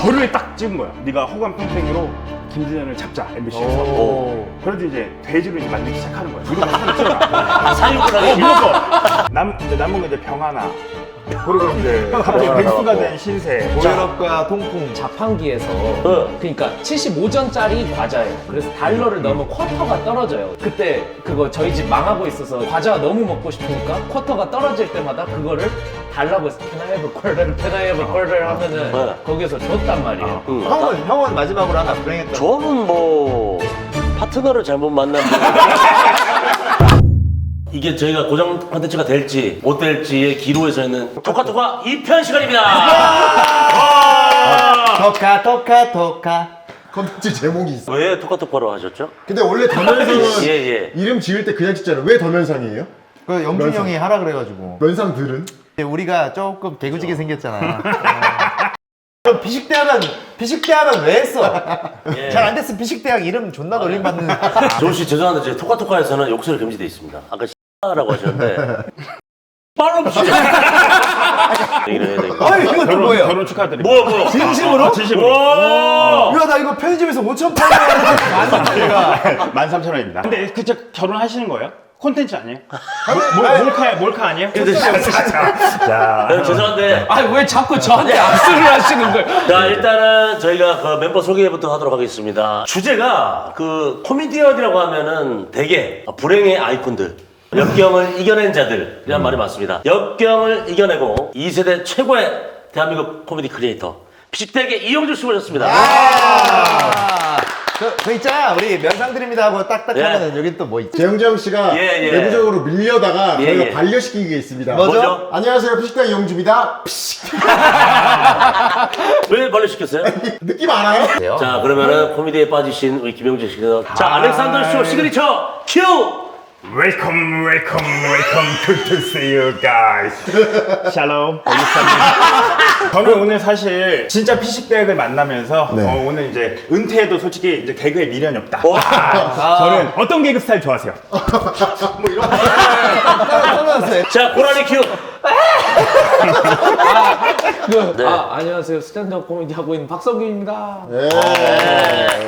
저를 딱 찍은 거야. 네가 호감 팽팽이로 김준현을 잡자 MBC에서. 그래도 이제 돼지로 이제 만들기 시작하는 거야. 무조건 하나 찍어라. 사육을 하는 무조건. 남은 거 이제 병 하나. 그리고 이제 갑자기 백수가 된 신세. 고혈압과 통풍. 자판기에서 그러니까 75전짜리 과자예요. 그래서 달러를 넣으면 쿼터가 떨어져요. 그때 그거 저희 집 망하고 있어서 과자가 너무 먹고 싶으니까 쿼터가 떨어질 때마다 그거를 달라고 해서 Can I have a quarter? Can I have a quarter? 하면은 거기서 줬단 말이에요. 형은 마지막으로 하나 불행했던. 저는 뭐 파트너를 잘못 만난 이게 저희가 고정 콘텐츠가 될지 못 될지의 기로에서는 토카토카 2편 시간입니다. 토카. 컨텐츠 제목이 있어. 왜 토카토카로 하셨죠? 근데 원래 더면상은 예. 이름 지을 때 그냥 짓잖아요. 왜 더면상이에요? 그 영준 형이 하라 그래가지고. 면상들은? 우리가 조금 개구지게 생겼잖아. 그럼 비식대학은 왜 했어? 잘 안 됐으면 비식대학 이름 존나 놀림받는. 조우씨 죄송한데 제 토카토카에서는 욕설이 금지되어 있습니다. 아까 라고 하셨는데 빨로 없이 얘기를 해야 되니까. 아니 이것도 뭐예요? 결혼 축하드립니다. 뭐야 진심으로? 진심으로. 야 나 이거 편의점에서 5,800원 13,000원입니다. 근데 그저 결혼하시는 거예요? 콘텐츠 아니에요? 몰카 아니에요? 자, 죄송한데 아니 왜 자꾸 저한테 압수를 하시는 거예요? 자 일단은 저희가 그 멤버 소개부터 하도록 하겠습니다. 주제가 그 코미디언이라고 하면은 대개 불행의 아이콘들, 역경을 이겨낸 자들이란 말이 많습니다. 역경을 이겨내고 2세대 최고의 대한민국 코미디 크리에이터 피식대학의 이용주 씨 모셨습니다. 그 있잖아 우리 면상드립니다 하고 딱딱 하면은 여기 또 뭐 있지? 재영정 씨가 예. 내부적으로 밀려다가 예, 저희가 예. 반려시킨 게 있습니다. 뭐죠? 안녕하세요. 피식당 이용주입니다. 왜 벌레시켰어요? 느낌 알아요? 자 그러면은 코미디에 빠지신 우리 김용주 씨께서 자 알렉산더 쇼 시그니처 큐! welcome, good to see you guys. 샬롬. 저는 오늘 사실 진짜 피식대학을 만나면서 네. 오늘 이제 은퇴해도 솔직히 이제 개그에 미련이 없다. 저는 어떤 개그 스타일 좋아하세요? 자 고라니 큐! 네. 안녕하세요. 스탠드업 코미디 하고 있는 박성규입니다.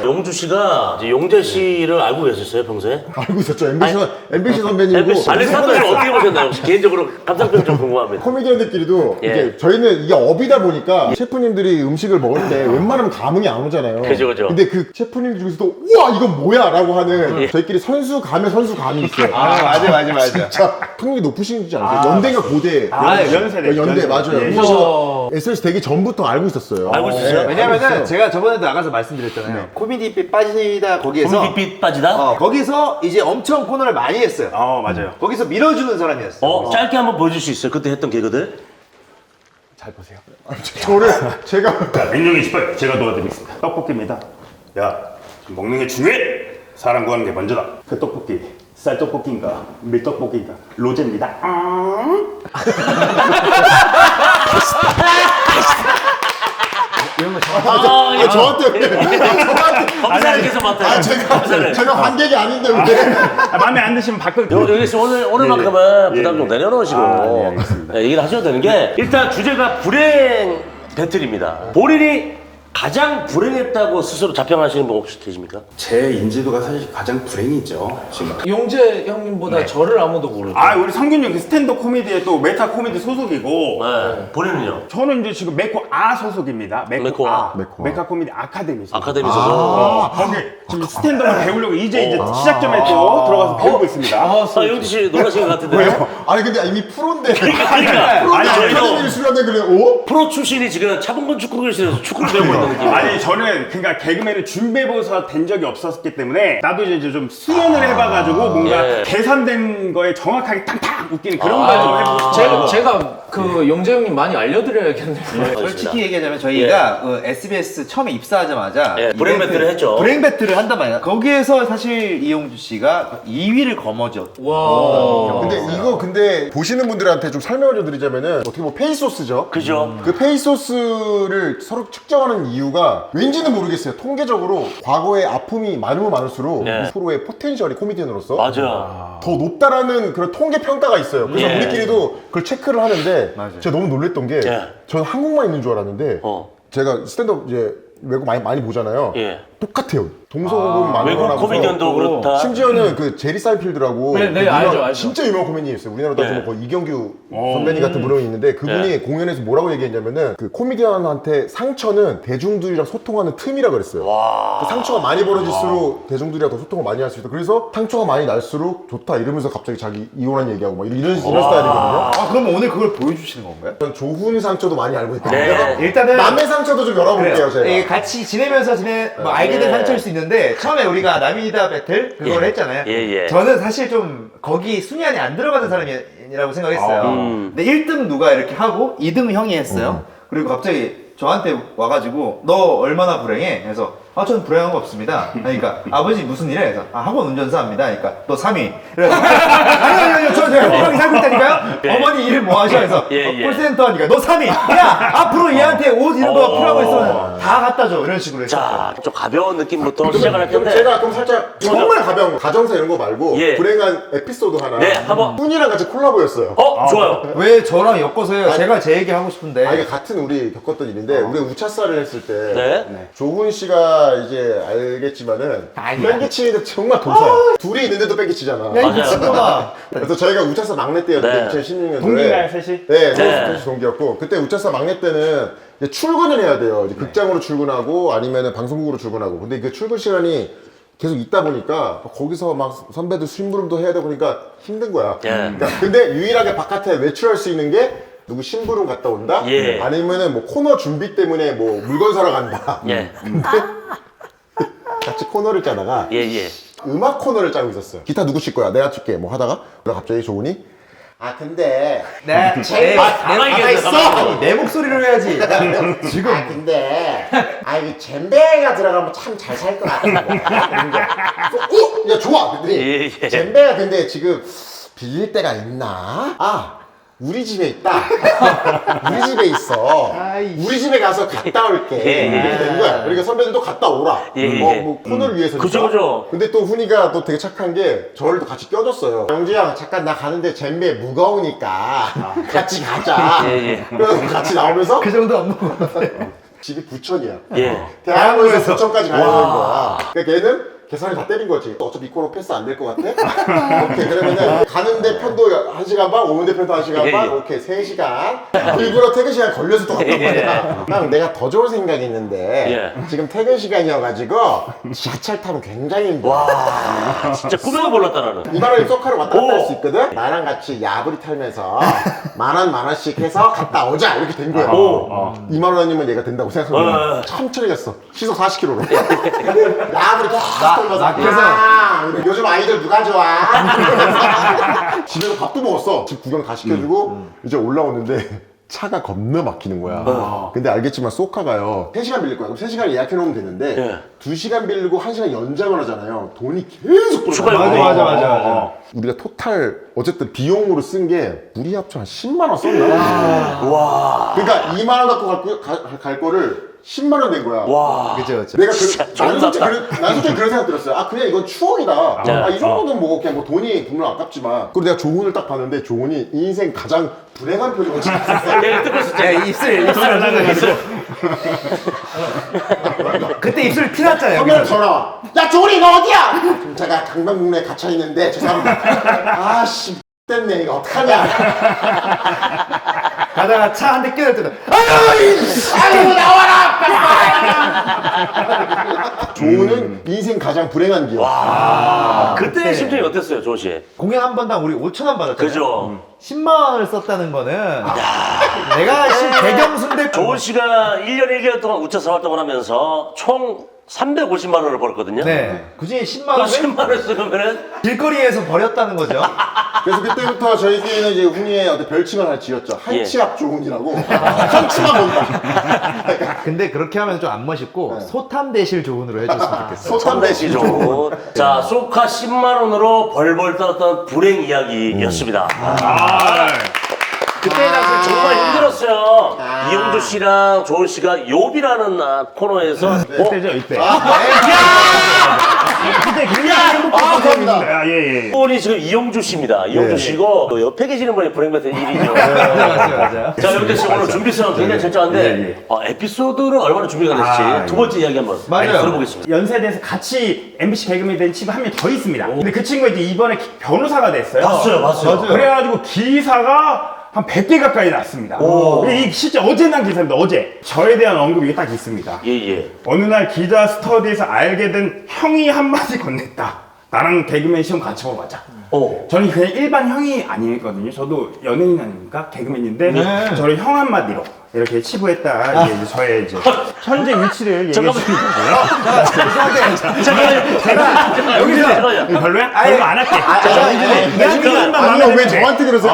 용주 씨가 이제 용재 씨를 알고 계셨어요 평소에? 알고 있었죠. MBC 선배님이고. MBC 알렉산더를 어떻게 보셨나요? 혹시 개인적으로 감상평 좀 궁금합니다. 코미디언들끼리도 예. 이제 저희는 이게 업이다 보니까 셰프님들이 음식을 먹을 때 웬만하면 감흥이 안 오잖아요. 그죠. 근데 그 셰프님 중에서도 우와 이건 뭐야 라고 하는 저희끼리 선수감이 있어요. 맞아. 진짜 학력이 높으시지 않으세요? 연대가 고대. 연세대. 연대 맞아요. 예. 그래서 SS 되기 전부터 알고 있었어요. 알고 있었어요? 네, 왜냐면은 알고 있어요. 제가 저번에도 나가서 말씀드렸잖아요. 코미디빛 빠지다 거기에서 코미디빛 빠지다? 거기서 이제 엄청 코너를 많이 했어요. 맞아요. 거기서 밀어주는 사람이었어요. 짧게 한번 보여줄 수 있어요? 그때 했던 개그들? 잘 보세요. 제가 민용이 18 제가 도와드리겠습니다. 떡볶이입니다. 야, 지금 먹는 게 중요해. 사람 구하는 게 먼저다. 그 떡볶이 쌀떡볶이인가 밀떡볶이인가 로제입니다. 저한테 검사를 계속 맡아요. 검사를. 제가 관객이 아닌데 왜? 마음에 안 드시면 바꿔. 여기 씨 오늘만큼은 부담 좀 내려놓으시고 알겠습니다. 얘기를 하셔도 되는 게 일단 주제가 불행 배틀입니다. 본인이 가장 불행했다고 스스로 자평하시는 분 혹시 계십니까? 제 인지도가 사실 가장 불행이죠 지금. 용재 형님보다 저를 아무도 모르죠. 우리 성균이 형 스탠드업 코미디에 또 메타 코미디 소속이고 네. 본인은요? 저는 이제 지금 메코아 소속입니다. 메코아. 메카 코미디 아카데미 소속. 아카데미 소속. 거기 지금 스탠드업을 배우려고 이제 시작점에 또 들어가서 배우고 있습니다. 용지 씨 놀라신 것 같은데. 왜요? 아니 근데 이미 프로인데. 그러니까 아니 저희도 아카데미를 수련해 그래. 오? 프로 출신이 지금 차범근 축구교실에서 축구를 배우고 있는 느낌. 아니 저는 그러니까 개그맨을 준비해봐서 된 적이 없었기 때문에 나도 이제 좀 수련을 해봐가지고 뭔가 예. 계산된 거에 정확하게 탕탕 웃기는 그런 걸 좀 해보고 싶어요. 제가 그 용재 형님 많이 알려드려야겠네요. 솔직히 얘기하자면 저희가 SBS 처음에 입사하자마자 예, 불행 배틀을 했죠. 불행 배틀을 한단 말이야. 거기에서 사실 이용주 씨가 2위를 거머쥐었고. 와. 근데 보시는 분들한테 좀 설명을 좀 드리자면은 어떻게 보면 페이소스죠. 그죠? 그 페이소스를 서로 측정하는 이유가 왠지는 모르겠어요. 통계적으로 과거의 아픔이 많으면 많을수록 네. 이 서로의 포텐셜이 코미디언으로서 맞아. 더 높다라는 그런 통계 평가가 있어요. 그래서 예. 우리끼리도 그걸 체크를 하는데 제가 너무 놀랬던 게 예. 저는 한국만 있는 줄 알았는데 제가 스탠드업 이제 외국 많이 보잖아요. 예. 똑같아요. 동서고금 많이 외국 코미디언도 그렇다. 심지어는 그 제리 사인필드라고 네, 유명- 알죠. 진짜 유명한 코미디언이 있어요. 우리나라도 네. 거의 이경규 선배님 같은 분이 있는데 그분이 공연에서 뭐라고 얘기했냐면은 그 코미디언한테 상처는 대중들이랑 소통하는 틈이라 그랬어요. 그 상처가 많이 벌어질수록 대중들이랑 더 소통을 많이 할 수 있다. 그래서 상처가 많이 날수록 좋다 이러면서 갑자기 자기 이혼한 얘기하고 막 이런 스타일이거든요. 아 그럼 오늘 그걸 보여주시는 건가요? 전 조훈 상처도 많이 알고 있거든요. 네. 일단은 남의 상처도 좀 열어볼게요, 제가. 예, 같이 지내면서 뭐 알게 된 예. 상처일 수 있는데 처음에 우리가 남이다 배틀 그걸 예. 했잖아요. 예. 저는 사실 좀 거기 순위 안에 안 들어가는 사람이라고 생각했어요. 근데 1등 누가 이렇게 하고 2등 형이 했어요. 그리고 갑자기 저한테 와가지고 너 얼마나 불행해? 그래서 저는 불행한 거 없습니다. 그러니까 아버지 무슨 일해? 그래서 학원 운전사합니다. 그러니까 너 3위. 그래서 아니요 저 행복하게 살고 있다니까요. 어머니 일 뭐 하셔? 그래서 예. 콜센터 하니까 너 3위. 야 앞으로 얘한테 옷 이런 거 필요한 거 있으면 다 갖다 줘. 이런 식으로 했어요. 자, 좀 가벼운 느낌부터 시작을 할 그럼 텐데. 제가 그럼 살짝 정말 가벼운 거, 가정사 이런 거 말고 예. 불행한 에피소드 하나. 네, 한번. 훈이랑 같이 콜라보였어요. 좋아요. 왜 저랑 엮어서 해요? 제가 제 얘기 하고 싶은데. 이게 같은 우리 겪었던 일인데 우리 우차사를 했을 때 네. 조훈 씨가 이제 알겠지만은 아니야. 뺑기치는데 정말 도사야. 둘이 있는데도 뺑기치잖아. 맞아요. 그래서 저희가 우차사 막내 때였는데 네. 2016년도에 동기가요, 셋이? 네, 네. 셋이 동기였고 그때 우차사 막내 때는 이제 출근을 해야 돼요. 이제 극장으로 출근하고 아니면은 방송국으로 출근하고. 근데 그 출근 시간이 계속 있다 보니까 거기서 막 선배들 심부름도 해야 되고 그러니까 힘든 거야. 예. 그러니까 근데 유일하게 바깥에 외출할 수 있는 게 누구 심부름 갔다 온다? 예. 아니면은 뭐 코너 준비 때문에 뭐 물건 사러 간다. 예. 같이 코너를 짜다가 예. 음악 코너를 짜고 있었어요. 기타 누구 칠 거야? 내가 칠게. 뭐 하다가 그러다 갑자기 조훈이 근데 네. 가만히 계세요, 가만히. 내 목소리로 해야지. 지금. 근데 이 젬베가 들어가면 참 잘 살 것 같은데. 야 좋아. 그랬더니 예. 젬베가 근데 지금 빌릴 데가 있나? 우리 집에 있다. 우리 집에 있어. 우리 집에 가서 갔다 올게. 이렇게 된 거야. 그러니까 선배들도 갔다 오라. 예. 뭐 코너를 위해서. 그죠. 근데 또 훈이가 또 되게 착한 게 저를 또 같이 껴줬어요. 영주야 잠깐 나 가는데 젬베 무거우니까 같이 가자. 예. 그래서 같이 나오면서 그 정도 안 먹었는데. 집이 부천이야. 예. 대학로에서 부천까지 가야 되는 거야. 그러니까 걔는 계산을 다 때린 거지. 어차피 이 코너 패스 안 될 것 같아? 오케이, 그러면은 가는데 편도 1시간 반, 오는데 편도 1시간 반, 오케이, 3시간. 일부러 퇴근 시간 걸려서 또 갔단 말이야. 난 내가 더 좋은 생각이 있는데 지금 퇴근 시간이어가지고 지하철 타면 굉장히 힘들어. 와, 진짜 꿈에도 몰랐다, 나는. 2만 원이 쏘카로 왔다 갔다 할 수 있거든? 나랑 같이 야부리 탈면서 만 원씩 해서 갔다 오자 이렇게 된 거야. 2만 원이면 얘가 된다고 생각하면 천천히 갔어. 시속 40km로. 야부리 계속 탈면서 요즘 아이들 누가 좋아? 집에서 밥도 먹었어. 집 구경 다 시켜주고 이제 올라오는데 차가 겁나 막히는 거야. 근데 알겠지만 소카가요 3시간 빌릴 거야. 그럼 3시간 예약해놓으면 되는데 2시간 빌리고 1시간 연장을 하잖아요. 돈이 계속 추가요. 들어가요. 맞아. 우리가 토탈 어쨌든 비용으로 쓴 게 우리 합쳐 한 10만 원 썼나? 와. 그러니까 2만 원 갖고 갈 거를 10만 원 된 거야. 와. 그죠. 내가 좋은 난 솔직히 그런 생각 들었어요. 그냥 이건 추억이다. 이 정도는 뭐 그냥 뭐 돈이 물론 아깝지만. 그리고 내가 조훈을 딱 봤는데 조훈이 인생 가장 불행한 표정을 짓었어요. 내가 듣고 있었지. 야, 입술 그때 입술 티났잖아요. 선배님 전화 와. 야 조훈이 너 어디야? 제가 강남국내에 갇혀 있는데 죄송합니다. 아씨 됐네 이거 어떡하냐. 가다가 차 한 대 끼어들 때도 아유 나와라 빨리. 조훈은 인생 가장 불행한 기억. 그때 심정이 어땠어요, 조은 씨? 공연 한 번당 우리 5,000원 받았잖아요. 그죠. 10만 원을 썼다는 거는 내가 대경순대 조은 씨가 1년 1개월 동안 우차사 활동을 하면서 총 350만 원을 벌었거든요. 네. 그중에 10만 그 원을 10만 원 쓰면은 길거리에서 버렸다는 거죠. 그래서 그때부터 저희끼리는 이제 훈이의 어떤 별칭을 하나 지었죠. 한치앞 조훈이라고. 한치만 본다. 근데 그렇게 하면 좀 안 멋있고 소탐대실 조은으로 해줬으면 좋겠어요. 소탐대시 좋은. 자, 소카 10만 원으로 벌벌 떨었던 불행 이야기였습니다. 그때 당시 정말 힘들었어요. 이용주 씨랑 조은 씨가 욥이라는 코너에서 이때죠, 이때. 그때 굉장히 행복했습니다. 예. 분이 지금 이용주 씨입니다. 이용주 씨고 또 옆에 계시는 분이 브랭배트 1위죠. 맞아요. 자, 영재 씨 오늘 준비성 굉장히 철저한데 에피소드는 얼마나 준비가 됐을지 두 번째 이야기 한번 맞아요. 들어보겠습니다. 연세대에서 같이 MBC 개그맨 된 친구 한 명 더 있습니다. 근데 그 친구가 이제 이번에 변호사가 됐어요. 봤어요. 그래가지고 기사가 한 100개 가까이 났습니다. 이게 실제 어제 난 기사입니다. 어제. 저에 대한 언급이 딱 있습니다. 예. 어느 날 기자 스터디에서 알게 된 형이 한마디 건넸다. 나랑 개그맨 시험 같이 보러 가자. 저는 그냥 일반 형이 아니거든요. 저도 연예인 아닙니까? 개그맨인데 저를 형 한마디로 이렇게 치부했다. 이게 이제 저의 이제 현재 위치를 얘기해 주시고요. 제가 여기서 별로야? 별로 안 할게. 아니요, 왜 저한테 그러세요?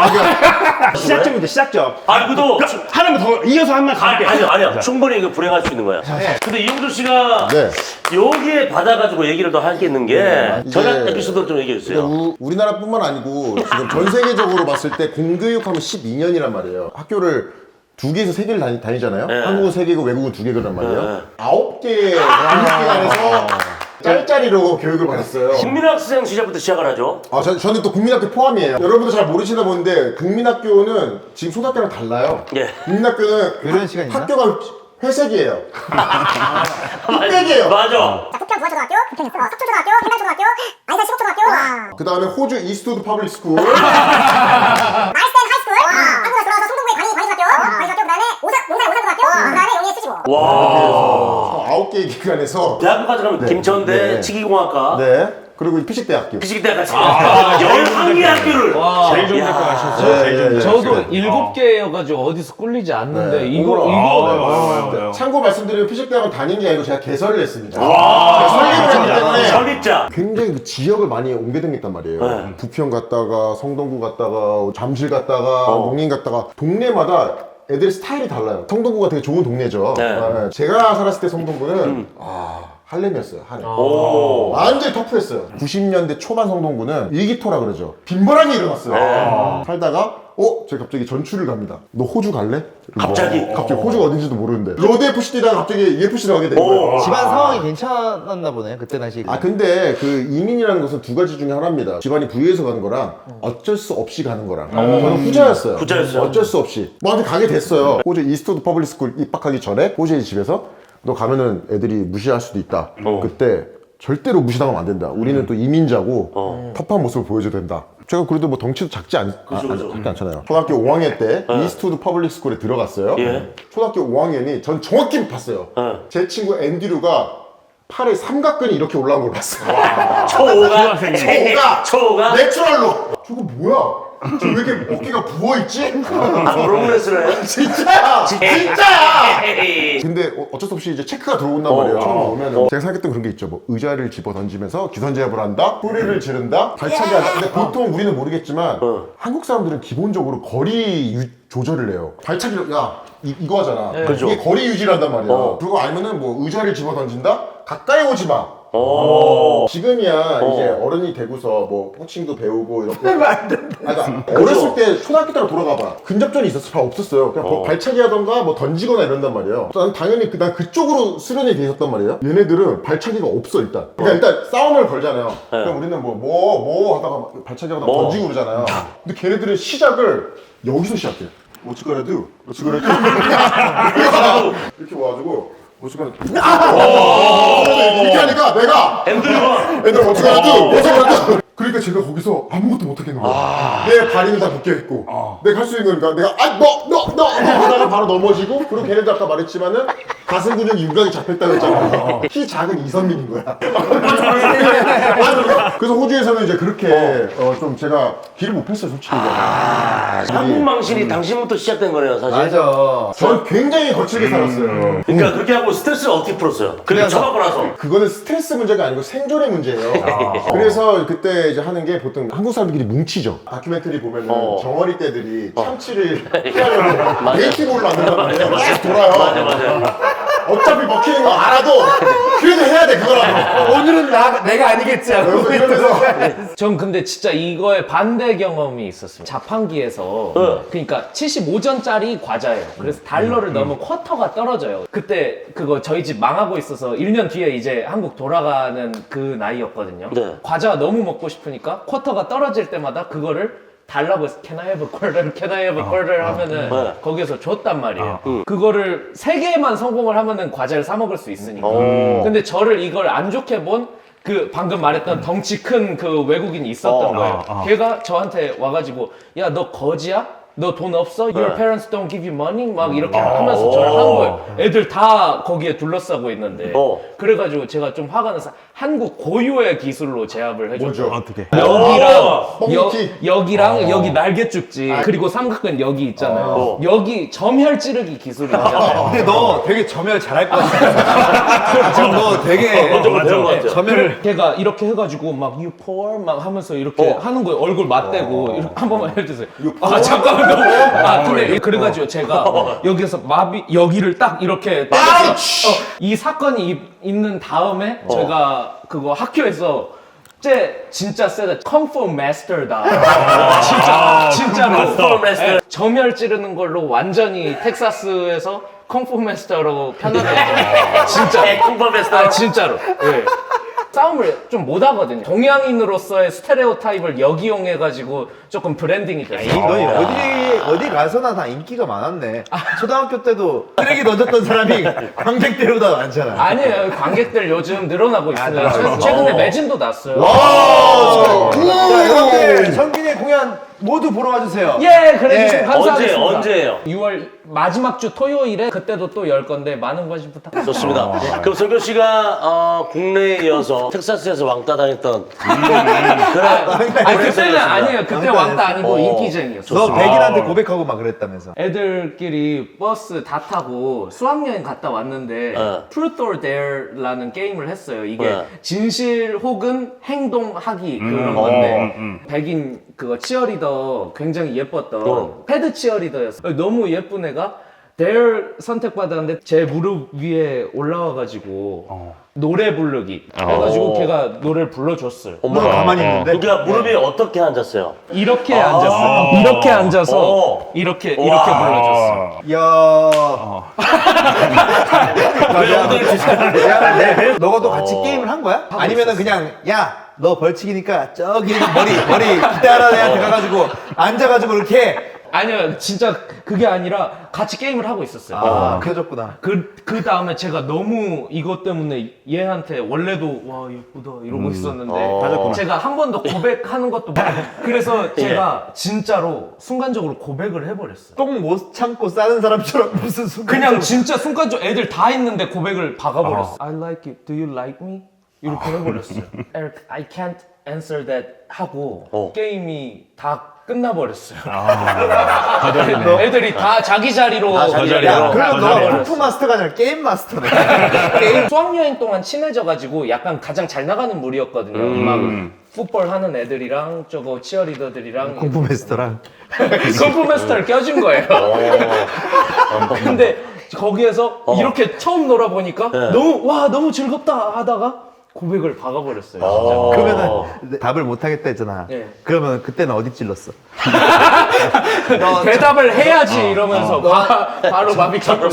시작점입니다. 시작점. 그래도 하나만 더 이어서 한 번 가볼게요. 아니요. 충분히 이거 불행할 수 있는 거야. 근데 이용주 씨가 네. 여기에 받아가지고 얘기를 더 할 게 있는 게 전략 에피소드를 좀 얘기해 주세요. 우리나라뿐만 아니고 지금 전 세계적으로 봤을 때 공교육하면 12년이란 말이에요. 학교를 2개에서 3개를 다니잖아요. 한국은 3개고 외국은 2개란 말이에요. 9개 교육기관에서 짤짤이로 교육을 받았어요. 국민학생 시절부터 시작을 하죠. 저는 또 국민학교 포함이에요. 여러분도 잘 모르시나 보는데 국민학교는 지금 초등학교랑 달라요. 예. 국민학교는 이런 시간 있나? 학교가 회색이에요. 흑백이에요. 맞아. 부평 부하초등학교, 석초초등학교, 행당초등학교, 아이사 시목초등학교, 그 다음에 호주 이스트우드 퍼블릭 스쿨. 마일스텐 하이스쿨, 한국에 돌아와서 송동구의 관이중학교, 그 다음에 용산 고등학교, 그 다음에 영예 수지고. 와. 9개의 기관에서 대학교까지 가면 김천대, 네. 치기공학과, 네. 그리고 이 피식대학교. 피식대까지 11개 학교를. 제일 좋은 학교 가셨어요. 제일 좋은 저도 7개여가지고 어디서 꿀리지 않는데 이거 참고 말씀드리면 피식대학은 다닌 게 아니고 제가 개설을 했습니다. 설립을 했기 때문에 설립자. 굉장히 그 지역을 많이 옮겨 다녔단 말이에요. 부평 갔다가 성동구 갔다가 잠실 갔다가 농림 갔다가 동네마다 애들의 스타일이 달라요. 성동구가 되게 좋은 동네죠. 네. 제가 살았을 때 성동구는 할렘이었어요. 할렘. 완전히 터프했어요. 90년대 초반 성동구는 일기토라 그러죠. 빈번하게 일어났어요. 살다가 제가 갑자기 전출을 갑니다. 너 호주 갈래? 갑자기? 호주가 어딘지도 모르는데 로드 FC 뛰다가 갑자기 UFC로 가게 된 거예요. 집안 상황이 괜찮았나 보네 그때 당시. 근데 그 이민이라는 것은 두 가지 중에 하나입니다. 집안이 부유해서 가는 거랑 어쩔 수 없이 가는 거랑. 저는 후자였어요. 어쩔 수 없이. 뭐한테 가게 됐어요. 호주 이스트우드 퍼블릭 스쿨 입학하기 전에 호주의 집에서 너 가면은 애들이 무시할 수도 있다. 그때 절대로 무시당하면 안 된다. 우리는 또 이민자고 터프한 모습을 보여줘야 된다. 제가 그래도 뭐 덩치도 작지 않잖아요. 초등학교 5학년 때 이스트우드 퍼블릭 스쿨에 들어갔어요. 초등학교 5학년이 전 정확히 봤어요. 제 친구 앤드류가 팔에 삼각근이 이렇게 올라온 걸 봤어요. 초가 내추럴로. 저거 뭐야? 저 왜 이렇게 어깨가 부어있지? 프로그레스를 해요? 진짜야! 에이. 근데 어쩔 수 없이 이제 체크가 들어온단 말이에요. 처음 오면 제가 생각했던 그런 게 있죠. 뭐 의자를 집어 던지면서 기선제압을 한다, 소리를 지른다, 발차기 한다. 근데 보통 우리는 모르겠지만 한국 사람들은 기본적으로 거리 조절을 해요. 발차기를 이거 하잖아. 그렇죠. 이게 거리 유지를 한단 말이에요. 그리고 아니면은 뭐 의자를 집어 던진다, 가까이 오지 마. 지금이야 이제 어른이 되고서 뭐 복싱도 배우고 이렇게 어렸을 때 초등학교 때로 돌아가봐. 근접전이 있었어? 잘 없었어요. 그냥 발차기 하던가 뭐 던지거나 이런단 말이에요. 난 당연히 난 그쪽으로 수련이 돼 있었단 말이에요. 얘네들은 발차기가 없어 일단. 그러니까 일단 싸움을 걸잖아요. 그럼 우리는 뭐 하다가 발차기 하다가 던지고 그러잖아요. 근데 걔네들은 시작을 여기서 시작해. What you gonna do? What you gonna do? 이렇게 와가지고 이렇게 하니까 내가 애들 어떻게 하죠? 그러니까 제가 거기서 아무것도 못하겠는 거야. 내 발이는 다 묶여있고 내가 할 수 있는 거니까 내가 너 하다가 바로 넘어지고 그리고 걔네들 아까 말했지만은 가슴 근육이 윤곽이 잡혔다고 했잖아요. 키 작은 이선민인 거야. 그래서 호주에서는 이제 그렇게 좀 제가 길을 못 폈어요 솔직히. 한국 망신이 당신부터 시작된 거네요 사실. 맞아. 전 굉장히 거칠게 살았어요. 그러니까 그렇게 하고 스트레스를 어떻게 풀었어요? 그냥 쳐갖고 나서. 그거는 스트레스 문제가 아니고 생존의 문제예요. 그래서 그때 이제 하는 게 보통 한국 사람들끼리 뭉치죠. 다큐멘터리 보면은 정어리 떼들이 참치를 피하려고 네이티볼로 만든단 말이에요. 막 돌아요. 맞아. 어차피 먹히는 거 알아도 그래도 해야 돼 그거라도. 오늘은 내가 아니겠지 하고 그래서 전 근데 진짜 이거에 반대 경험이 있었어요. 자판기에서 그러니까 75전짜리 과자예요. 그래서 달러를 넣으면 쿼터가 떨어져요. 그때 그거 저희 집 망하고 있어서 1년 뒤에 이제 한국 돌아가는 그 나이였거든요. 네. 과자가 너무 먹고 싶으니까 쿼터가 떨어질 때마다 그거를 달라고 해서 Can I have a quarter? Can I have a quarter? 하면은 네. 거기서 줬단 말이에요. 그거를 3개만 성공을 하면은 과자를 사 먹을 수 있으니까. 근데 저를 이걸 안 좋게 본 그 방금 말했던 덩치 큰 그 외국인이 있었던 거예요. 걔가 저한테 와가지고 야 너 거지야? 너 돈 없어? Your parents don't give you money? 막 이렇게 하면서 저를 한 거예요. 애들 다 거기에 둘러싸고 있는데. 그래가지고 제가 좀 화가 나서 한국 고유의 기술로 제압을 해줬죠. 어떻게? 여기랑 뻥튀기. 여기랑 여기 날개죽지 그리고 삼각근 여기 있잖아요. 여기 점혈 찌르기 기술이 있잖아요. 근데 너 되게 점열 잘할 것 같아. 지금 너 되게 맞아. 맞아. 점열을 걔가 이렇게 해가지고 막 you poor 막 하면서 이렇게 하는 거예요. 얼굴 맞대고 이렇게 한 번만 해주세요. 아 잠깐만요. 아 근데 그래가지고 제가 여기서 마비 여기를 딱 이렇게 이 사건이 있는 다음에 제가 그거 학교에서 쟤 진짜 세다. 컴포 마스터다. 진짜로. 컴포 마스터. 점열 찌르는 걸로 완전히 텍사스에서 컴포 마스터로 편하게 진짜. 컴포 마스터. 아 진짜로. 예. 싸움을 좀 못하거든요. 동양인으로서의 스테레오타입을 역이용해가지고 조금 브랜딩이 됐어요. 너 어디 가서나 다 인기가 많았네. 초등학교 때도 쓰레기 던졌던 사람이 관객들보다 많잖아. 아니에요. 관객들 요즘 늘어나고 있어요. 최근에 매진도 났어요. 자, 여러분들 성균이 공연 모두 보러 와주세요. 예, 그래 주시면 예. 감사하겠습니다. 언제예요? 6월 마지막 주 토요일에 그때도 또 열 건데 많은 관심 부탁드립니다. 좋습니다. 그럼 성교 씨가 국내에 이어서 텍사스에서 왕따 당했던 아니 그때는 아니에요. 그때 왕따 아니고 인기쟁이였어. 너 백인한테 고백하고 막 그랬다면서. 애들끼리 버스 다 타고 수학여행 갔다 왔는데 Truth or Dare라는 게임을 했어요. 이게 진실 혹은 행동하기 그런 건데 백인 그거 치어리더 굉장히 예뻤던 패드 치어리더였어요. 너무 예쁜 애가 Dare 선택받았는데 제 무릎 위에 올라와가지고 노래 부르기 해가지고 걔가 노래를 불러줬어요. 너 가만히 있는데. 그러니까 무릎이 어떻게 앉았어요? 이렇게 앉았어요. 이렇게 앉아서 이렇게 불러줬어요. 야. 너가도 같이 게임을 한 거야? 아니면은 그냥 야. 너 벌칙이니까 저기 머리 기다란 애한테 가가지고 앉아가지고 이렇게. 아니요, 진짜 그게 아니라 같이 게임을 하고 있었어요. 그래줬구나. 그 다음에 제가 너무 이것 때문에 얘한테 원래도 와 예쁘다 이러고 있었는데 제가 한 번 더 고백하는 것도 그래서 제가 진짜로 순간적으로 고백을 해버렸어요. 똥 못 참고 싸는 사람처럼 무슨 순간. 그냥 진짜 순간적으로 애들 다 있는데 고백을 박아버렸어. I like you. Do you like me? 이렇게 해버렸어요. Eric, I can't answer that 하고 게임이 다 끝나버렸어요. 애들이 다 자기 자리로 야, 그럼 너가 가버렸어. 골프 마스터가 아니라 게임 마스터네. 게임 수학여행 동안 친해져가지고 약간 가장 잘 나가는 무리였거든요. 막 풋볼 하는 애들이랑 저거 치어리더들이랑 골프 마스터랑. 골프 마스터를 껴준 거예요. 근데 거기에서 이렇게 처음 놀아보니까 너무 즐겁다 하다가 고백을 박아버렸어요. 진짜. 그러면은 답을 못 하겠다 했잖아. 네. 그러면 그때는 어디 찔렀어? 대답을 해야지 이러면서 바로 마비키고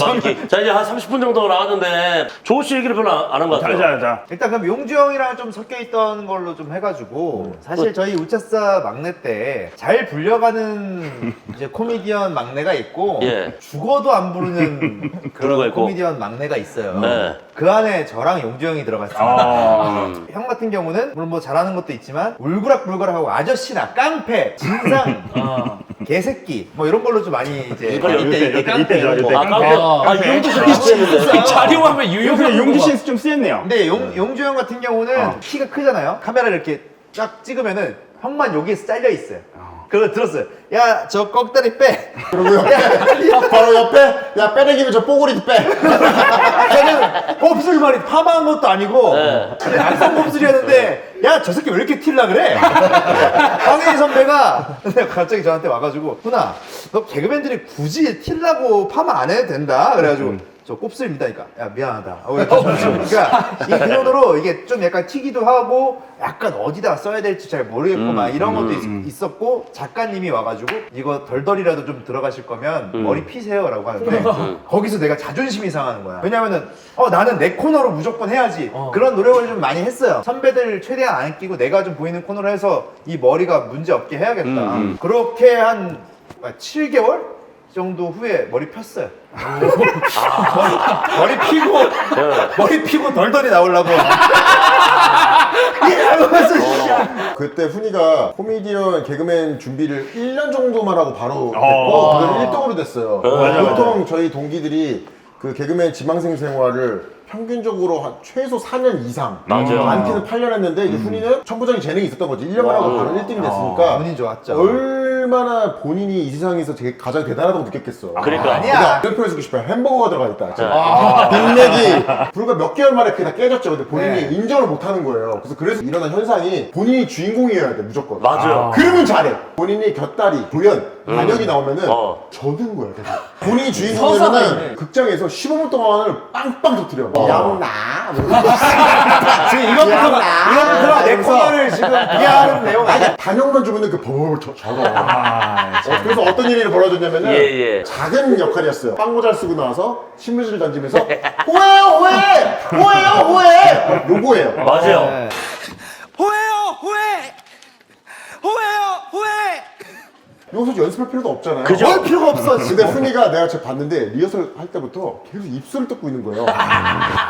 자 이제 한 30분 정도 나왔는데 조우 씨 얘기를 별로 안 한 것 같아요. 자. 일단 그럼 용주 형이랑 좀 섞여 있던 걸로 좀 해가지고 사실 저희 우차싸 막내 때 잘 불려가는 이제 코미디언 막내가 있고 예. 죽어도 안 부르는 부르고 그런 있고. 코미디언 막내가 있어요. 네. 그 안에 저랑 용주 형이 들어갔습니다. 형 같은 경우는 물론 뭐 잘하는 것도 있지만 울그락불그락하고 아저씨나 깡패, 진상, 개새끼 뭐 이런 걸로 좀 많이 이제 이때 깡패 이런 거. 용두 씨 비슷했는데. 자료하면 요새 유용한 용주 거 씨 좀 쓰였네요. 근데 용주 형 같은 경우는 키가 크잖아요. 카메라를 이렇게 쫙 찍으면은 형만 여기에서 잘려 있어요. 그거 들었어요. 야, 저 꺽다리 빼. 그러고요. 바로 옆에 야 빼내기면 저 뽀고리도 빼. 걔는 곱슬머리 파마한 것도 아니고 양성 곱슬이었는데 야, 저 새끼 왜 이렇게 튈라 그래? 황혜희 선배가 근데 갑자기 저한테 와가지고 훈아, 너 개그맨들이 굳이 틸라고 파마 안 해도 된다. 그래가지고 저 곱슬입니다. 그러니까 야 미안하다. 그러니까 이 정도로 이게 좀 약간 튀기도 하고 약간 어디다 써야 될지 잘 모르겠고 막 이런 것도 있었고 작가님이 와가지고 이거 덜덜이라도 좀 들어가실 거면 머리 피세요라고 하는데 거기서 내가 자존심이 상하는 거야. 왜냐면은 나는 내 코너로 무조건 해야지. 그런 노력을 좀 많이 했어요. 선배들 최대한 안 끼고 내가 좀 보이는 코너로 해서 이 머리가 문제 없게 해야겠다. 그렇게 한 7개월? 정도 후에 머리 폈어요. 머리 피고 덜덜이 나오려고. 그때 훈이가 코미디언 개그맨 준비를 1년 정도만 하고 바로 됐고 그걸 1등으로 됐어요. 보통 저희 동기들이 그 개그맨 지망생 생활을 평균적으로 한 최소 4년 이상, 맞아요. 많게는 8년 했는데 이제 훈이는 천부적인 재능이 있었던 거지. 1년만 하고 바로 1등이 됐으니까 운이 좋았죠. 얼마나 본인이 이 세상에서 되게 가장 대단하다고 느꼈겠어. 그러니까. 아니야. 이런 표현을 쓰고 싶어요. 햄버거가 들어가 있다. 빅맥이 불과 몇 개월 만에 그게 다 깨졌죠. 근데 본인이 네. 인정을 못 하는 거예요. 그래서 일어난 현상이 본인이 주인공이어야 돼, 무조건. 맞아요. 그러면 잘해. 본인이 곁다리, 조연, 단역이 나오면은 젖은 거야, 계속. 본인이 서사가 주인공이면은 있네. 극장에서 15분 동안을 빵빵 터뜨려. 양나. 지금 이거부터가 내 코너를 지금 비하하는 내용 아니야. 단역만 주면은 그 적어. 그래서 어떤 일이 벌어졌냐면은 예. 작은 역할이었어요. 빵모자를 쓰고 나와서 신문지를 던지면서 호해요 호해 요거예요. 맞아요. 여기서 연습할 필요도 없잖아요. 그죠? 뭘 필요가 없어. 근데 훈이가 내가 저 봤는데 리허설 할 때부터 계속 입술을 뜯고 있는 거예요.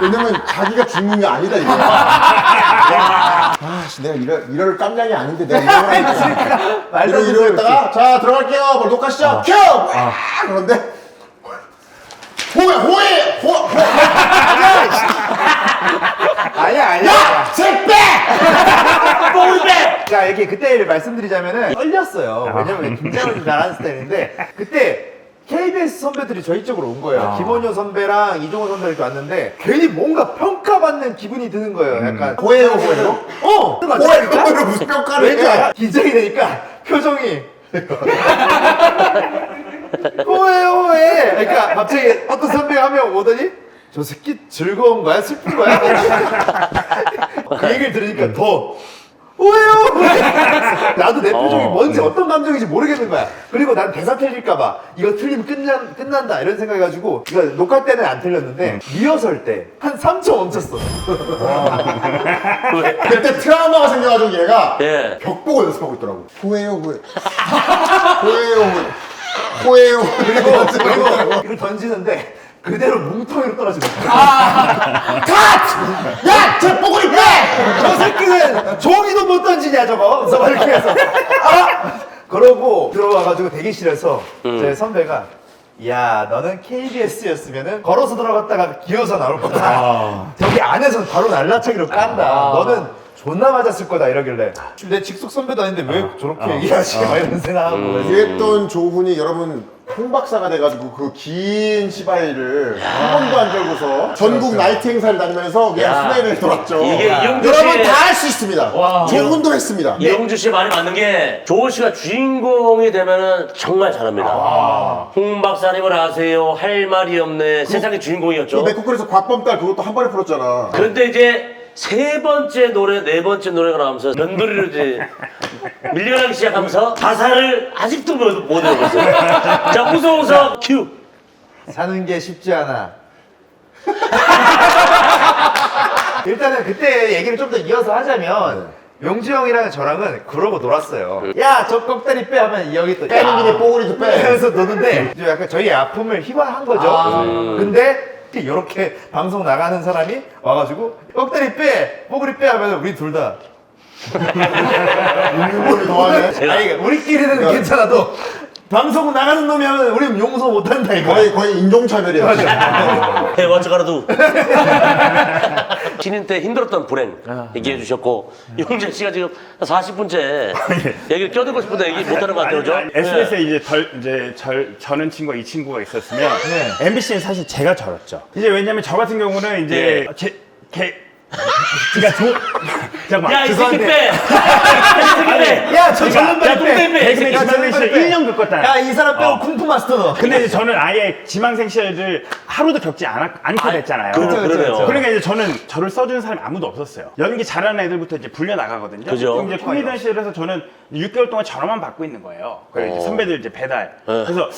왜냐면 자기가 주인공이 아니다 이거야. 아씨 내가 이럴 깜냥이 아닌데 내가 이걸 하니까 이러고 있다가 자 들어갈게요. 뭐 녹화 시작 큐! 그런데 호해 아니야. 잭백! 볼백! 자 이렇게 그때 말씀드리자면은 떨렸어요. 왜냐면 긴장을 좀 잘하는 스타일인데 그때 KBS 선배들이 저희 쪽으로 온 거예요. 김원효 선배랑 이종호 선배 이렇게 왔는데 괜히 뭔가 평가받는 기분이 드는 거예요. 약간 호해요? 맞다니까? 무슨 평가를 왠지 알아? 긴장이 되니까 표정이 호해. 그러니까 갑자기 어떤 선배가 한 명 오더니 저 새끼 즐거운 거야? 슬픈 거야? 그 얘기를 들으니까 더 호해요. 나도 내 표정이 뭔지 어떤 감정인지 모르겠는 거야. 그리고 난 대사 틀릴까봐 이거 틀리면 끝난다 이런 생각해가지고 이거 녹화 때는 안 틀렸는데 리허설 때 한 3초 멈췄어. 그때 트라우마가 생겨가지고 얘가 예. 벽 보고 연습하고 있더라고. 호해요. 그리고 이걸 던지는데 그대로 뭉텅이로 떨어지는 거야. 컷! 야! 저 뽀글이 빼! 저 새끼는 종이도 못 던지냐 저거. 그래서 막 이렇게 해서 그러고 들어와가지고 대기실에서 제 선배가 야 너는 KBS였으면은 걸어서 들어갔다가 기어서 나올 거다. 저기 안에서 바로 날라차기로 깐다. 너는 존나 맞았을 거다 이러길래 내 직속 선배도 아닌데 왜 저렇게 얘기하지? 막 이런 생각하고 그랬던 조훈이 여러분 홍 박사가 돼가지고 그 긴 시바이를 한 번도 안 들고서 전국 나이트 행사를 다니면서 그냥 야. 순회를 돌았죠. 이게 이영주 여러분 씨의- 다 할 수 있습니다. 조훈도 했습니다. 이영주 씨 말이 맞는 게 조은 씨가 주인공이 되면은 정말 잘합니다. 홍 박사님을 아세요? 할 말이 없네. 세상의 주인공이었죠. 맥코클에서 곽범딸 그것도 한 번에 풀었잖아. 그런데 이제 세 번째 노래, 네 번째 노래가 나오면서 면도리로 이제 밀려나기 시작하면서 가사를 아직도 못 외웠어요. 자, 웃어 큐. 사는 게 쉽지 않아. 일단은 그때 얘기를 좀 더 이어서 하자면 용주 형이랑 저랑은 그러고 놀았어요. 야, 저 꺽다리 빼 하면 이 형이 또 빼는 김에 뽀글이도 빼. 하면서 노는데 이제 약간 저희 아픔을 희화한 거죠. 근데 이렇게 방송 나가는 사람이 와가지고 꺽다리 빼, 뽀글이 빼 하면 우리 둘 다 눈물을 더하네. 아니 그러니까 우리끼리는 괜찮아도 방송 나가는 놈이 하면 우리는 용서 못한다 이거. 거의 인종차별이야. Hey, what's gonna do? 신인 때 힘들었던 불행 얘기해 주셨고 용재 씨가 지금 40분째 얘기를 껴들고 싶은데 얘기 못하는 것 같아요, 그죠? SBS에 저는 친구가 이 친구가 있었으면 MBC는 사실 제가 저랬죠. 이제 왜냐면 저 같은 경우는 이제 예. 잠깐만. 야, 이 새끼 빼! 야, 저 젊은 야, 똥배 빼! 이 새끼. 지망생시절 1년 겪었잖아요. 야, 이 사람 빼고 쿵푸 마스터 너. 근데 이제 저는 아예 지망생시절을 하루도 겪지 않게 됐잖아요. 그러네요. 그러니까 이제 저는 저를 써주는 사람이 아무도 없었어요. 연기 잘하는 애들부터 이제 불려 나가거든요. 그죠. 그럼 이제 코미디언 시절에서 저는 6개월 동안 전화만 받고 있는 거예요. 그래서 이제 선배들 이제 배달. 그래서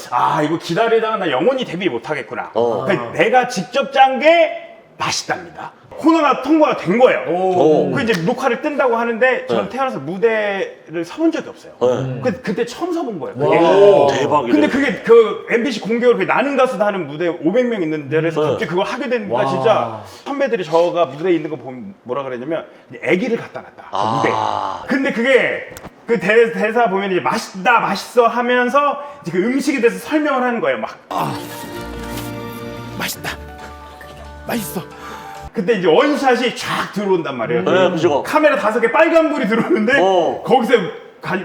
이거 기다리다가 나 영원히 데뷔 못 하겠구나. 그러니까 내가 직접 짠 게 맛있답니다. 코너가 통과가 된 거예요. 그 이제 녹화를 뜬다고 하는데 저는 태어나서 무대를 서본 적이 없어요. 그때 처음 서본 거예요. 그게. 대박이네. 근데 그게 그 MBC 공개로 나는 가수다 하는 무대 500명 있는 데에서 갑자기 그거 하게 되니까 진짜 선배들이 저가 무대에 있는 거 보면 뭐라 그랬냐면 애기를 갖다 놨다. 그 무대에. 근데 그게 그 대사 보면 이제 맛있다 맛있어 하면서 이제 그 음식에 대해서 설명을 하는 거예요. 막 맛있다 맛있어. 그때 이제 원샷이 쫙 들어온단 말이에요. 네, 그죠. 카메라 5개 빨간불이 들어오는데 거기서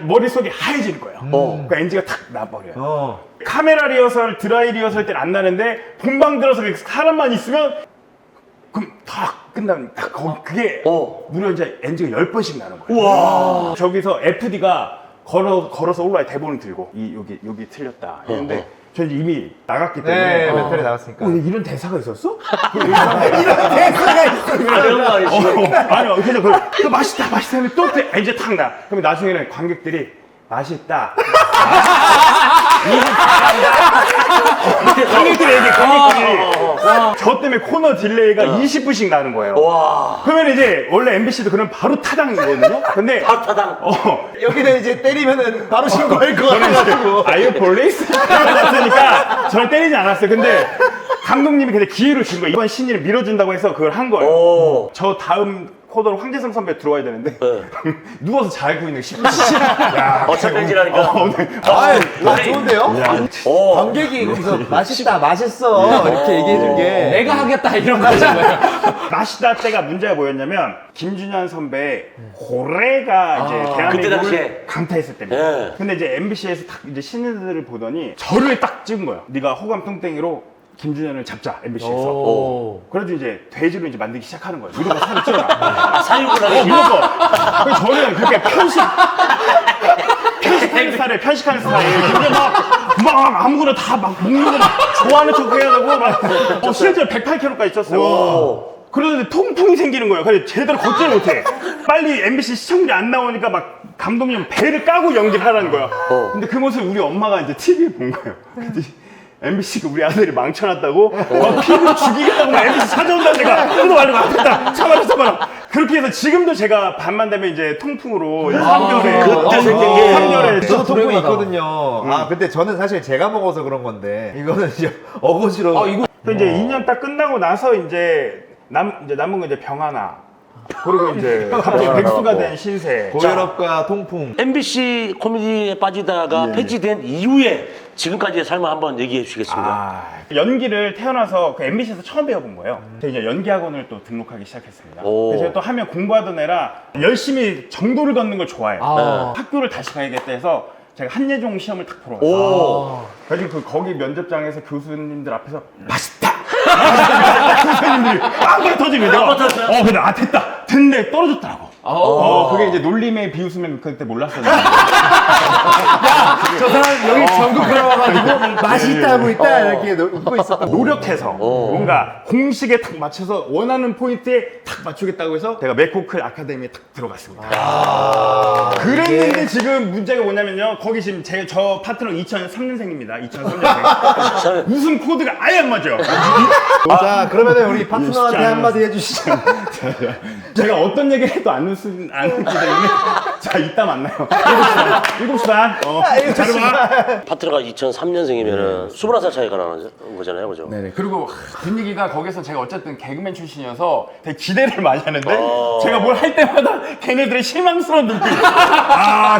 머릿속이 하얘지는 거예요. 그러니까 NG가 탁 나버려요. 카메라 리허설, 드라이 리허설 때는 안 나는데 본방 들어서 사람만 있으면 그럼 탁 끝나면 딱 그게 무려 이제 NG가 10번씩 나는 거예요. 우와. 저기서 FD가 걸어서 올라와 대본을 들고 여기 틀렸다 했는데 저는 이미 나갔기 때문에 네, 멘탈이 나갔으니까. 이런 대사가 있었어? 이런 대사가 있어. 이런 거 아니지? 아니요, 그래서 그 맛있다 하면 또 이제 탁 나. 그럼 나중에는 관객들이 맛있다. 관객들이 얘기해, 관객들이. 저 때문에 코너 딜레이가 20분씩 나는 거예요. 그러면 이제 원래 MBC도 그럼 바로 타당이거든요. 근데 바로 타당. 여기는 이제 때리면은 바로 신고할 거 저는 이제 같아가지고. Are you police? 그랬으니까 저를 때리지 않았어요. 근데 감독님이 근데 기회를 준 거예요. 이번 신인을 밀어준다고 해서 그걸 한 거예요. 저 다음 코너로 황재성 선배 들어와야 되는데 누워서 자고 있는 거 10분씩. 어차피 뺀지라니까. 좋은데요? 관객이 거기서 맛있다, 맛있어 이렇게 얘기해준 게. 내가 하겠다 이런 거잖아요. 맛있다 때가 문제가 뭐였냐면 김준현 선배 고래가 이제 그때 대한민국을 당시에. 강타했을 때입니다. 예. 근데 이제 MBC에서 딱 이제 신인들을 보더니 저를 딱 찍은 거예요. 네가 호감 뚱땡이로 김준현을 잡자 MBC에서. 그래도 이제 돼지로 이제 만들기 시작하는 거예요. 무조건 살을 찌어라. 사육을 하기. 무조건. 그래서 저는 그렇게 편식하는 스타일. 근데 막 아무거나 다 막 먹는 거 막 좋아하는 척 해야 되고 막 실제로 108kg까지 쪘어요. 그러는데 통풍이 생기는 거예요. 그래서 제대로 걷지를 못해. 빨리 MBC 시청률이 안 나오니까 막 감독님 배를 까고 연기를 하라는 거야. 근데 그 모습을 우리 엄마가 이제 TV에 본 거예요. MBC가 우리 아들이 망쳐놨다고 막 피부 죽이겠다고 막 MBC 찾아온다는 내가 그래도 말로 맞겠다 참아라. 그렇게 해서 지금도 제가 밤만 되면 이제 통풍으로 3개월에 그때 생긴 게. 3개월에 저도 통풍이 있거든요. 근데 저는 사실 제가 먹어서 그런 건데 이거는 이제 어거지로. 또 이제 2년 딱 끝나고 나서 이제 남은 건 이제 병 하나. 그리고 이제 갑자기 백수가 된 신세. 고혈압과 통풍. MBC 코미디에 빠지다가 폐지된 이후에 지금까지의 삶을 한번 얘기해 주시겠습니다. 연기를 태어나서 그 MBC에서 처음 배워본 거예요. 제가 이제 연기학원을 또 등록하기 시작했습니다. 그래서 제가 또 하면 공부하던 애라 열심히 정도를 걷는 걸 좋아해요. 학교를 다시 가야겠다 해서 제가 한예종 시험을 딱 보러 왔어요. 그래서 거기 면접장에서 교수님들 앞에서 맛있다! 교수님들이 빵 터지면 내가 근데 됐네 떨어졌더라고. 그게 이제 놀림에 비웃으면 그때 몰랐었는데. 저 사람 여기 전국 들어와가지고 맛있다 하고 있다 이렇게 웃고 있었다. 노력해서 뭔가 공식에 딱 맞춰서 원하는 포인트에 딱 맞추겠다고 해서 제가 맥코클 아카데미에 딱 들어갔습니다. 그랬는데 지금 문제가 뭐냐면요. 거기 지금 저 파트너 2003년생입니다. 2003년생. 웃음 코드가 아예 안 맞아요. 자, 그러면은 우리 파트너한테 한마디 해주시죠. 제가 어떤 얘기를 해도 안 웃기 때문에 자 이따 만나요. 7시 반. 잘 봐. 파트너가 2003년생이면은 21살 차이가 나는 거잖아요, 그죠? 네네. 그리고 분위기가 거기서 제가 어쨌든 개그맨 출신이어서 되게 기대를 많이 하는데 제가 뭘 할 때마다 걔네들의 실망스러운 눈빛.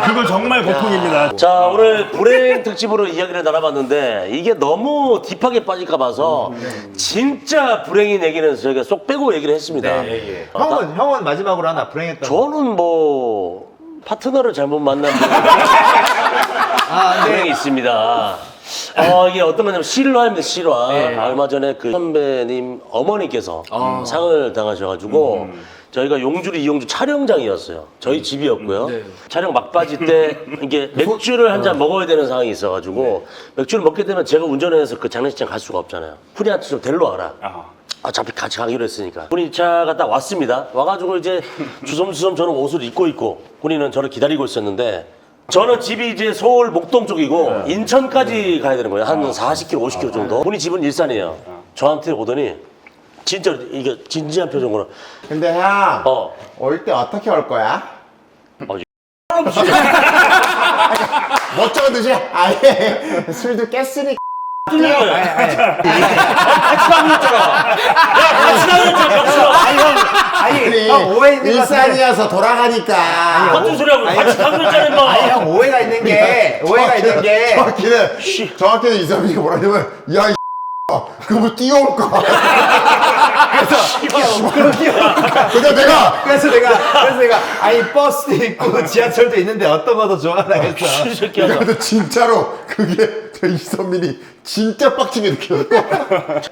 그거 정말 고통입니다. 자, 오늘 불행 특집으로 이야기를 나눠봤는데 이게 너무 딥하게 빠질까 봐서 진짜 불행인 얘기는 저희가 쏙 빼고 얘기를 했습니다. 형은 마지막으로 하나 불행했던. 저는 뭐 파트너를 잘못 만난 불행이 있습니다. 이게 어떤 거냐면 실화입니다, 실화. 얼마 전에 그 선배님 어머니께서 상을 당하셔가지고 저희가 용주리 이용주 촬영장이었어요. 저희 집이었고요. 촬영 막바지 때 이게 맥주를 한 잔 먹어야 되는 상황이 있어가지고 맥주를 먹게 되면 제가 운전해서 그 장례식장 갈 수가 없잖아요. 훈이한테 좀 데리러 와라. 어차피 같이 가기로 했으니까. 훈이 차가 딱 왔습니다. 와가지고 이제 주섬주섬 저는 옷을 입고 있고 훈이는 저를 기다리고 있었는데 저는 집이 이제 서울 목동 쪽이고 인천까지 가야 되는 거예요. 한 40km, 50km 정도. 훈이 집은 일산이에요. 저한테 오더니 진짜 이게 진지한 표정으로 근데 형, 어. 올 때 어떻게 올 거야? 멋쩍어 드시. 아예 술도 깼으니. 뚫린 거야. 같이 가고 있잖아. 야, 같이 가고 있잖아. 아니 형 오해 있는 거 같은데. 일산이어서 돌아가니까. 같은 소리 하고 같이 가고 있잖아, 임마. 아니 형 오해가 있는 게 정확히는 이성민이가 뭐라냐면 야 이 그거 뛰어올 거. 그래서 내가 아니 버스도 있고 지하철도 있는데 어떤 거 더 좋아하나 했어. 이 새끼야. 근데 진짜로 그게 저 이선민이 진짜 빡치게 느껴요.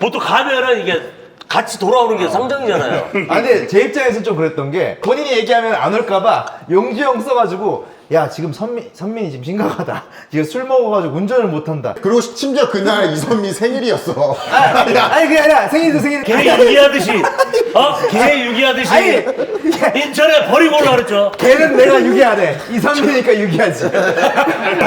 보통 가면은 이게 같이 돌아오는 게 상정이잖아요. 아 근데 제 입장에서 좀 그랬던 게 본인이 얘기하면 안 올까봐 용주 형 써가지고 야 지금 선민이 지금 심각하다. 지금 술 먹어가지고 운전을 못한다. 그리고 심지어 그날 이선민 생일이었어. 아니 그게 아니라 생일도 개 유기하듯이, 개 유기하듯이 인천에 버리고 올라 그랬죠. 걔는 내가 유기하네. 이선민이니까 유기하지.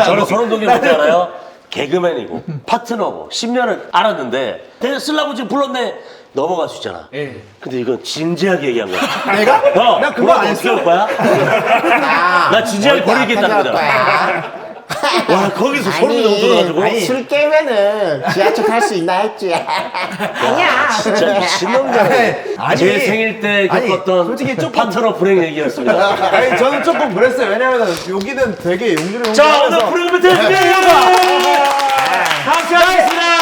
저는 손흥동이 뭔지 알아요? 개그맨이고 파트너고 10년을 알았는데 내가 쓰려고 지금 불렀네. 넘어갈 수 있잖아. 근데 이건 진지하게 얘기한 거야. 내가? 나 그거 안 어떻게 했어. 할 거야? 나 진지하게 버리겠다는 거잖아. 와, 거기서 소름이 너무 돋아가지고. 술 깨면은 지하철 탈 수 있나 했지. 아니야. 진짜 미친놈이잖아. 아니. 제 생일 때 아니, 겪었던 솔직히 조금- 파트너 불행 얘기였습니다. 아니 저는 조금 그랬어요. 왜냐면 여기는 되게 용주를 자, 오늘 불행 배틀 준비하겠습니다. 감사하겠습니다.